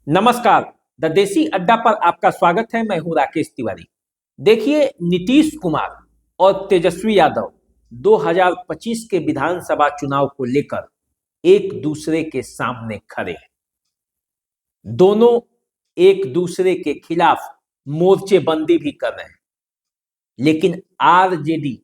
नमस्कार। द देसी अड्डा पर आपका स्वागत है। मैं हूं राकेश तिवारी। देखिए, नीतीश कुमार और तेजस्वी यादव 2025 के विधानसभा चुनाव को लेकर एक दूसरे के सामने खड़े हैं। दोनों एक दूसरे के खिलाफ मोर्चेबंदी भी कर रहे हैं, लेकिन आरजेडी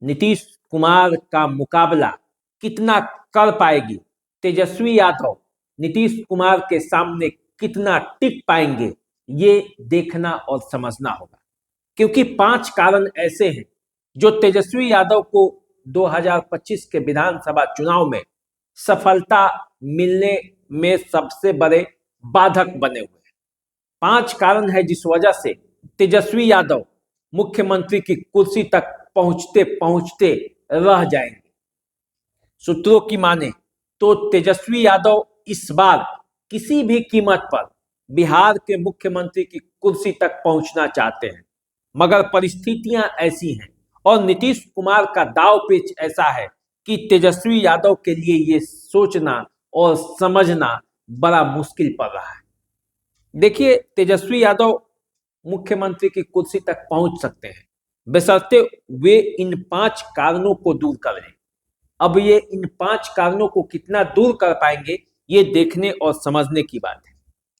नीतीश कुमार का मुकाबला कितना कर पाएगी, तेजस्वी यादव नीतीश कुमार के सामने कितना टिक पाएंगे, ये देखना और समझना होगा। क्योंकि 5 कारण ऐसे हैं जो तेजस्वी यादव को 2025 के विधानसभा चुनाव में सफलता मिलने में सबसे बड़े बाधक बने हुए हैं। 5 कारण है जिस वजह से तेजस्वी यादव मुख्यमंत्री की कुर्सी तक पहुंचते पहुंचते रह जाएंगे। सूत्रों की माने तो तेजस्वी यादव इस बार किसी भी कीमत पर बिहार के मुख्यमंत्री की कुर्सी तक पहुंचना चाहते हैं, मगर परिस्थितियां ऐसी हैं और नीतीश कुमार का दाव पेच ऐसा है कि तेजस्वी यादव के लिए ये सोचना और समझना बड़ा मुश्किल पड़ रहा है। देखिए, तेजस्वी यादव मुख्यमंत्री की कुर्सी तक पहुंच सकते हैं बशर्ते वे इन 5 कारणों को दूर कर लें। अब ये इन 5 कारणों को कितना दूर कर पाएंगे, ये देखने और समझने की बात है।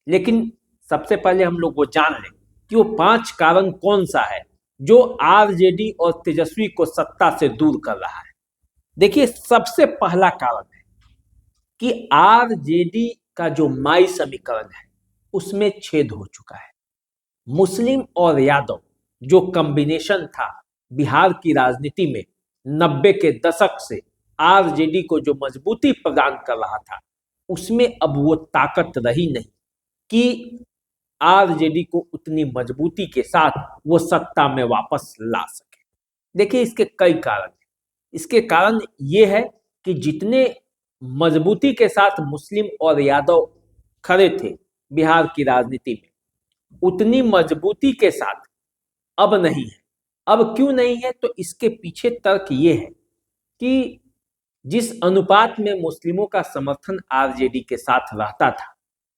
लेकिन सबसे पहले हम लोग वो जान लें कि वो 5 कारण कौन सा है जो आरजेडी और तेजस्वी को सत्ता से दूर कर रहा है। देखिए, सबसे पहला कारण है कि आरजेडी का जो माई समीकरण है उसमें छेद हो चुका है। मुस्लिम और यादव जो कॉम्बिनेशन था बिहार की राजनीति में 90 के दशक से आरजेडी को जो मजबूती प्रदान कर रहा था, उसमें अब वो ताकत रही नहीं कि आरजेडी को उतनी मजबूती के साथ वो सत्ता में वापस ला सके। देखिए, इसके कई कारण हैं। इसके कारण ये है कि जितने मजबूती के साथ मुस्लिम और यादव खड़े थे बिहार की राजनीति में, उतनी मजबूती के साथ अब नहीं है। अब क्यों नहीं है, तो इसके पीछे तर्क ये है कि जिस अनुपात में मुस्लिमों का समर्थन आरजेडी के साथ रहता था,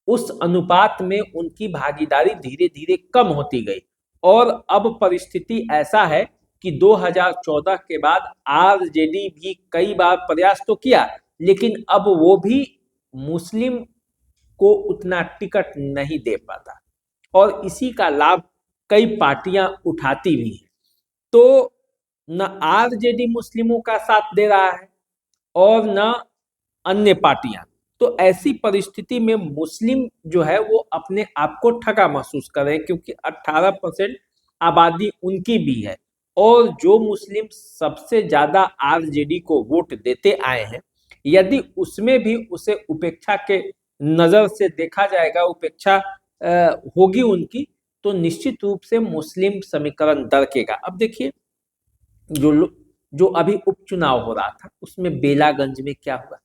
उस अनुपात में उनकी भागीदारी धीरे धीरे कम होती गई और अब परिस्थिति ऐसा है कि 2014 के बाद आरजेडी भी कई बार प्रयास तो किया, लेकिन अब वो भी मुस्लिम को उतना टिकट नहीं दे पाता और इसी का लाभ कई पार्टियां उठाती भी हैं। तो न आरजेडी मुस्लिमों का साथ दे रहा है और न अन्य पार्टियां। तो ऐसी परिस्थिति में मुस्लिम जो है वो अपने आप को ठगा महसूस कर रहे हैं, क्योंकि 18% आबादी उनकी भी है और जो मुस्लिम सबसे ज्यादा आरजेडी को वोट देते आए हैं, यदि उसमें भी उसे उपेक्षा के नजर से देखा जाएगा, उपेक्षा होगी उनकी, तो निश्चित रूप से मुस्लिम समीकरण दरकेगा। अब देखिए, जो अभी उपचुनाव हो रहा था उसमें बेलागंज में क्या हुआ।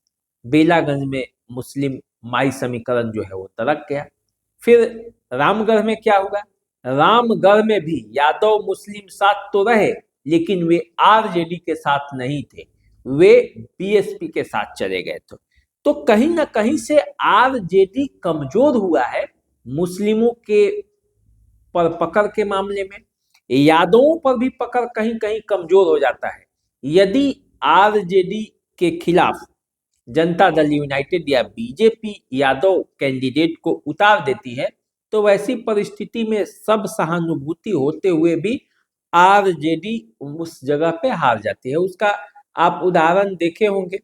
बेलागंज में मुस्लिम माई समीकरण जो है वो दरक गया। फिर रामगढ़ में क्या हुआ, रामगढ़ में भी यादव मुस्लिम साथ तो रहे, लेकिन वे आरजेडी के साथ नहीं थे, वे बीएसपी के साथ चले गए थे। तो कहीं ना कहीं से आरजेडी कमजोर हुआ है मुस्लिमों के पर पकड़ के मामले में। यादवों पर भी पकड़ कहीं कहीं कमजोर हो जाता है। यदि आरजेडी के खिलाफ जनता दल यूनाइटेड या बीजेपी यादव कैंडिडेट को उतार देती है, तो वैसी परिस्थिति में सब सहानुभूति होते हुए भी आरजेडी उस जगह पे हार जाती है। उसका आप उदाहरण देखे होंगे।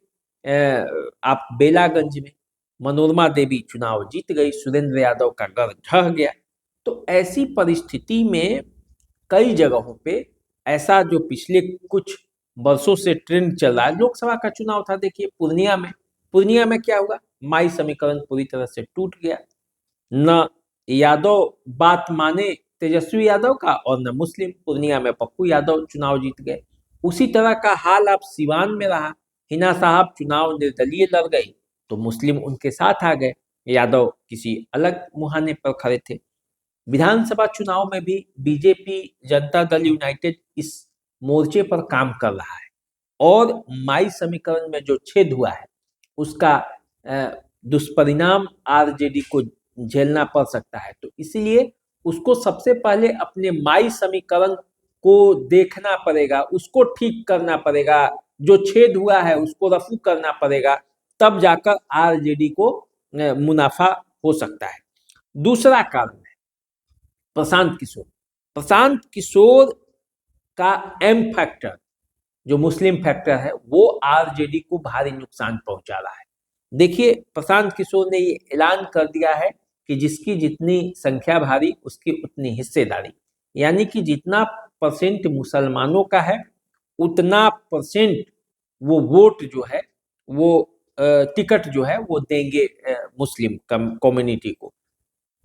आप बेलागंज में मनोरमा देवी चुनाव जीत गई, सुरेंद्र यादव का गढ़ ढह गया। तो ऐसी परिस्थिति में कई जगहों पे ऐसा जो पिछले कुछ वर्षों से ट्रेंड चल रहा है, लोकसभा का चुनाव था, देखिए पूर्णिया में क्या हुआ, माई समीकरण पूरी तरह से टूट गया। न यादव बात माने तेजस्वी यादव का और न मुस्लिम। पूर्णिया में पप्पू यादव चुनाव जीत गए। उसी तरह का हाल आप सिवान में रहा। हिना साहब चुनाव निर्दलीय लड़ गई तो मुस्लिम उनके साथ आ गए, यादव किसी अलग मुहाने पर खड़े थे। विधानसभा चुनाव में भी बीजेपी जनता दल यूनाइटेड इस मोर्चे पर काम कर रहा है और माई समीकरण में जो छेद हुआ है उसका दुष्परिणाम आरजेडी को झेलना पड़ सकता है। तो इसीलिए उसको सबसे पहले अपने माई समीकरण को देखना पड़ेगा, उसको ठीक करना पड़ेगा, जो छेद हुआ है उसको रफू करना पड़ेगा, तब जाकर आरजेडी को मुनाफा हो सकता है। दूसरा कारण है प्रशांत किशोर। प्रशांत किशोर का एम फैक्टर, जो मुस्लिम फैक्टर है, वो आरजेडी को भारी नुकसान पहुंचा रहा है। देखिए, प्रशांत किशोर ने ये ऐलान कर दिया है कि जिसकी जितनी संख्या भारी उसकी उतनी हिस्सेदारी, यानी कि जितना परसेंट मुसलमानों का है उतना परसेंट वो वोट जो है, वो टिकट जो है वो देंगे मुस्लिम कम्युनिटी को।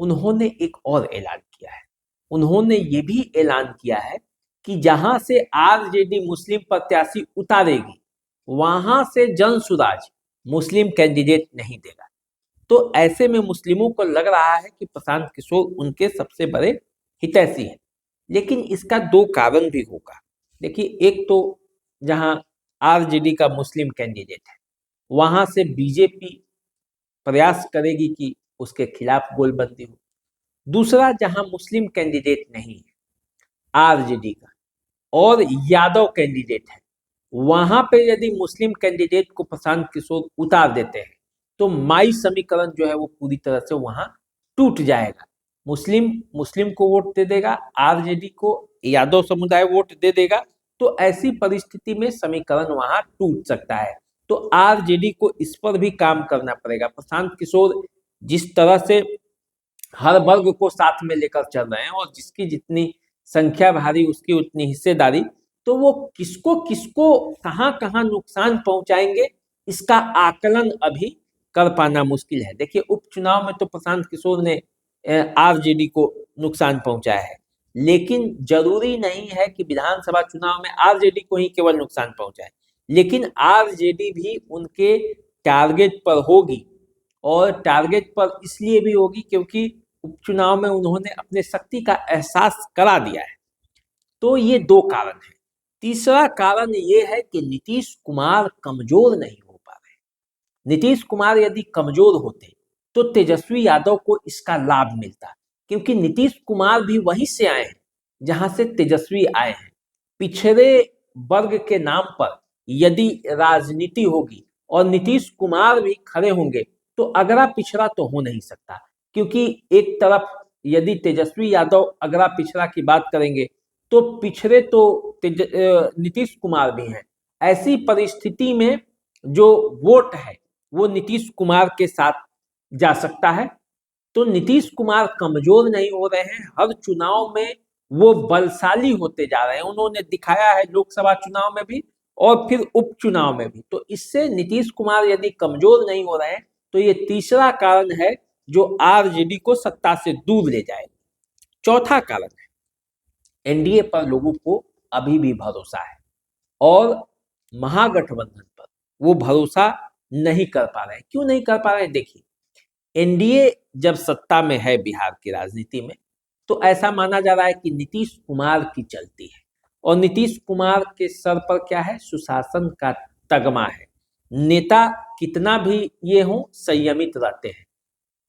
उन्होंने एक और ऐलान किया है, उन्होंने ये भी ऐलान किया है कि जहां से आरजेडी मुस्लिम प्रत्याशी उतारेगी वहां से जन सुराज मुस्लिम कैंडिडेट नहीं देगा। तो ऐसे में मुस्लिमों को लग रहा है कि प्रशांत किशोर उनके सबसे बड़े हितैषी हैं। लेकिन इसका दो कारण भी होगा। देखिए, एक तो जहां आरजेडी का मुस्लिम कैंडिडेट है वहां से बीजेपी प्रयास करेगी कि उसके खिलाफ गोलबंदी हो। दूसरा, जहां मुस्लिम कैंडिडेट नहीं है आरजेडी का और यादव कैंडिडेट है, वहां पे यदि मुस्लिम कैंडिडेट को प्रशांत किशोर उतार देते हैं तो माई समीकरण जो है वो पूरी तरह से वहां टूट जाएगा। मुस्लिम मुस्लिम को वोट दे देगा, आरजेडी को यादव समुदाय वोट दे देगा। तो ऐसी परिस्थिति में समीकरण वहां टूट सकता है। तो आरजेडी को इस पर भी काम करना पड़ेगा। प्रशांत किशोर जिस तरह से हर वर्ग को साथ में लेकर चल रहे हैं और जिसकी जितनी संख्या भारी उसकी उतनी हिस्सेदारी, तो वो किसको किसको कहां कहां नुकसान पहुंचाएंगे इसका आकलन अभी कर पाना मुश्किल है। देखिए, उपचुनाव में तो प्रशांत किशोर ने आरजेडी को नुकसान पहुंचाया है, लेकिन जरूरी नहीं है कि विधानसभा चुनाव में आरजेडी को ही केवल नुकसान पहुंचाए। लेकिन आरजेडी भी उनके टारगेट पर होगी, और टारगेट पर इसलिए भी होगी क्योंकि उपचुनाव में उन्होंने अपने शक्ति का एहसास करा दिया है। तो ये दो कारण हैं। तीसरा कारण ये है कि नीतीश कुमार कमजोर नहीं हो पा रहे। नीतीश कुमार यदि कमजोर होते तो तेजस्वी यादव को इसका लाभ मिलता, क्योंकि नीतीश कुमार भी वहीं से आए हैं जहां से तेजस्वी आए हैं। पिछड़े वर्ग के नाम पर यदि राजनीति होगी और नीतीश कुमार भी खड़े होंगे तो अगरा पिछड़ा तो हो नहीं सकता, क्योंकि एक तरफ यदि तेजस्वी यादव अगरा पिछड़ा की बात करेंगे तो पिछड़े तो नीतीश कुमार भी हैं। ऐसी परिस्थिति में जो वोट है वो नीतीश कुमार के साथ जा सकता है। तो नीतीश कुमार कमजोर नहीं हो रहे हैं, हर चुनाव में वो बलशाली होते जा रहे हैं। उन्होंने दिखाया है लोकसभा चुनाव में भी और फिर उपचुनाव में भी। तो इससे नीतीश कुमार यदि कमजोर नहीं हो रहे हैं तो ये तीसरा कारण है जो आरजेडी को सत्ता से दूर ले जाएगा। चौथा कारण है एनडीए पर लोगों को अभी भी भरोसा है और महागठबंधन पर वो भरोसा नहीं कर पा रहे हैं। क्यों नहीं कर पा रहे हैं? देखिए, एनडीए जब सत्ता में है बिहार की राजनीति में तो ऐसा माना जा रहा है कि नीतीश कुमार की चलती है, और नीतीश कुमार के सर पर क्या है? सुशासन का तगमा है। नेता कितना भी ये हो संयमित रहते हैं।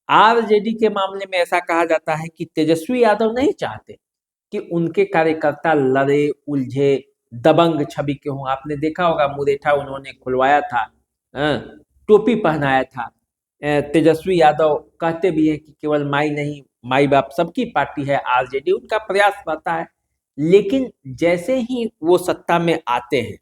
आरजेडी के मामले में ऐसा कहा जाता है कि तेजस्वी यादव नहीं चाहते कि उनके कार्यकर्ता लड़े उलझे दबंग छवि के हों। आपने देखा होगा मुरेठा उन्होंने खुलवाया था, टोपी पहनाया था। तेजस्वी यादव कहते भी हैं कि केवल माई नहीं, माई बाप सबकी पार्टी है आरजेडी, उनका प्रयास रहता है। लेकिन जैसे ही वो सत्ता में आते हैं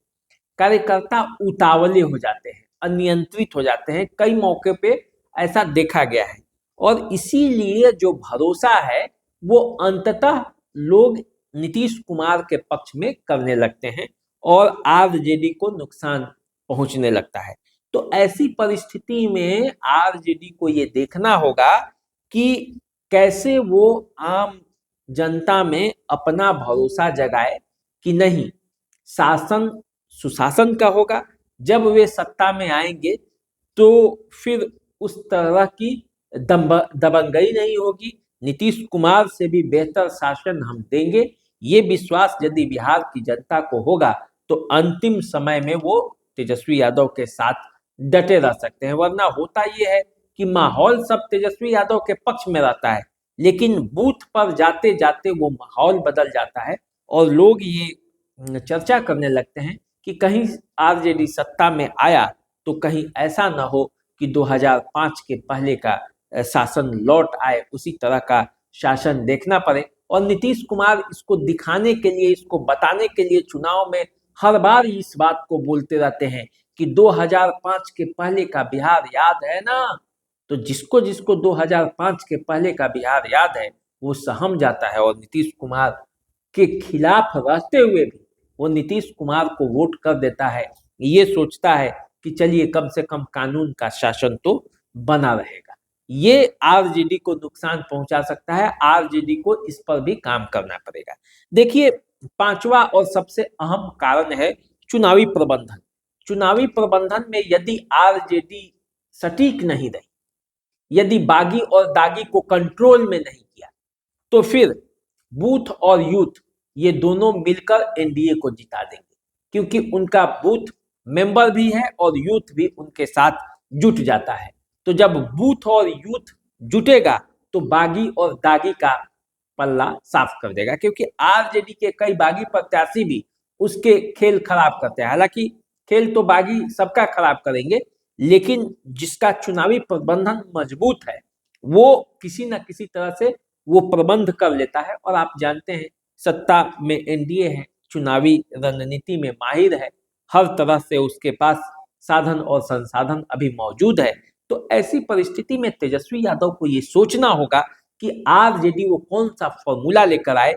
कार्यकर्ता उतावले हो जाते हैं, अनियंत्रित हो जाते हैं। कई मौके पे ऐसा देखा गया है, और इसीलिए जो भरोसा है वो अंततः लोग नीतीश कुमार के पक्ष में करने लगते हैं और आरजेडी को नुकसान पहुंचने लगता है। तो ऐसी परिस्थिति में आरजेडी को ये देखना होगा कि कैसे वो आम जनता में अपना भरोसा जगाए कि नहीं, शासन सुशासन का होगा। जब वे सत्ता में आएंगे तो फिर उस तरह की दबंगई नहीं होगी, नीतीश कुमार से भी बेहतर शासन हम देंगे। ये विश्वास यदि बिहार की जनता को होगा तो अंतिम समय में वो तेजस्वी यादव के साथ डटे रह सकते हैं। वरना होता ये है कि माहौल सब तेजस्वी यादव के पक्ष में रहता है, लेकिन बूथ पर जाते जाते वो माहौल बदल जाता है और लोग ये चर्चा करने लगते हैं कि कहीं आरजेडी सत्ता में आया तो कहीं ऐसा ना हो कि 2005 के पहले का शासन लौट आए, उसी तरह का शासन देखना पड़े। और नीतीश कुमार इसको दिखाने के लिए, इसको बताने के लिए चुनाव में हर बार इस बात को बोलते रहते हैं कि 2005 के पहले का बिहार याद है ना। तो जिसको जिसको 2005 के पहले का बिहार याद है वो सहम जाता है और नीतीश कुमार के खिलाफ रहते हुए भी वो नीतीश कुमार को वोट कर देता है। ये सोचता है कि चलिए कम से कम कानून का शासन तो बना रहेगा। ये आरजेडी को नुकसान पहुंचा सकता है, आरजेडी को इस पर भी काम करना पड़ेगा। देखिए, पांचवा और सबसे अहम कारण है चुनावी प्रबंधन। चुनावी प्रबंधन में यदि आरजेडी सटीक नहीं रही, यदि बागी और दागी को कंट्रोल में नहीं किया, तो फिर बूथ और यूथ ये दोनों मिलकर एनडीए को जिता देंगे, क्योंकि उनका बूथ मेंबर भी है और यूथ भी उनके साथ जुट जाता है। तो जब बूथ और यूथ जुटेगा तो बागी और दागी का पल्ला साफ कर देगा, क्योंकि आरजेडी के कई बागी प्रत्याशी भी उसके खेल खराब करते हैं। हालांकि खेल तो बागी सबका खराब करेंगे, लेकिन जिसका चुनावी प्रबंधन मजबूत है वो किसी न किसी तरह से वो प्रबंध कर लेता है। और आप जानते हैं सत्ता में एनडीए है, चुनावी रणनीति में माहिर है, हर तरह से उसके पास साधन और संसाधन अभी मौजूद है। तो ऐसी परिस्थिति में तेजस्वी यादव को ये सोचना होगा कि आरजेडी वो कौन सा फॉर्मूला लेकर आए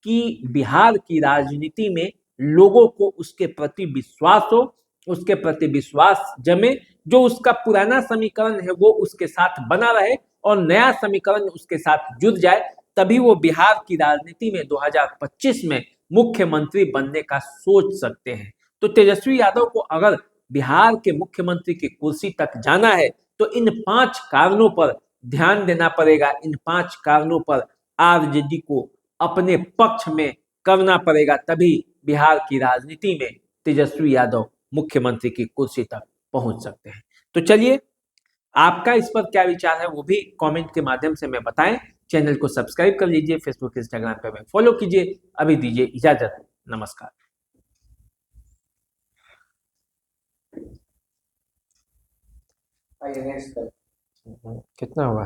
कि बिहार की राजनीति में लोगों को उसके प्रति विश्वास हो, उसके प्रति विश्वास जमे, जो उसका पुराना समीकरण है वो उसके साथ बना रहे और नया समीकरण उसके साथ जुड़ जाए। तभी वो बिहार की राजनीति में 2025 में मुख्यमंत्री बनने का सोच सकते हैं। तो तेजस्वी यादव को अगर बिहार के मुख्यमंत्री की कुर्सी तक जाना है तो इन 5 कारणों पर ध्यान देना पड़ेगा। इन 5 कारणों पर आरजेडी को अपने पक्ष में करना पड़ेगा, तभी बिहार की राजनीति में तेजस्वी यादव मुख्यमंत्री की कुर्सी तक पहुंच सकते हैं। तो चलिए, आपका इस पर क्या विचार है वो भी कमेंट के माध्यम से मैं बताएं। चैनल को सब्सक्राइब कर लीजिए, फेसबुक इंस्टाग्राम पे हमें फॉलो कीजिए। अभी दीजिए इजाजत, नमस्कार। कितना हुआ?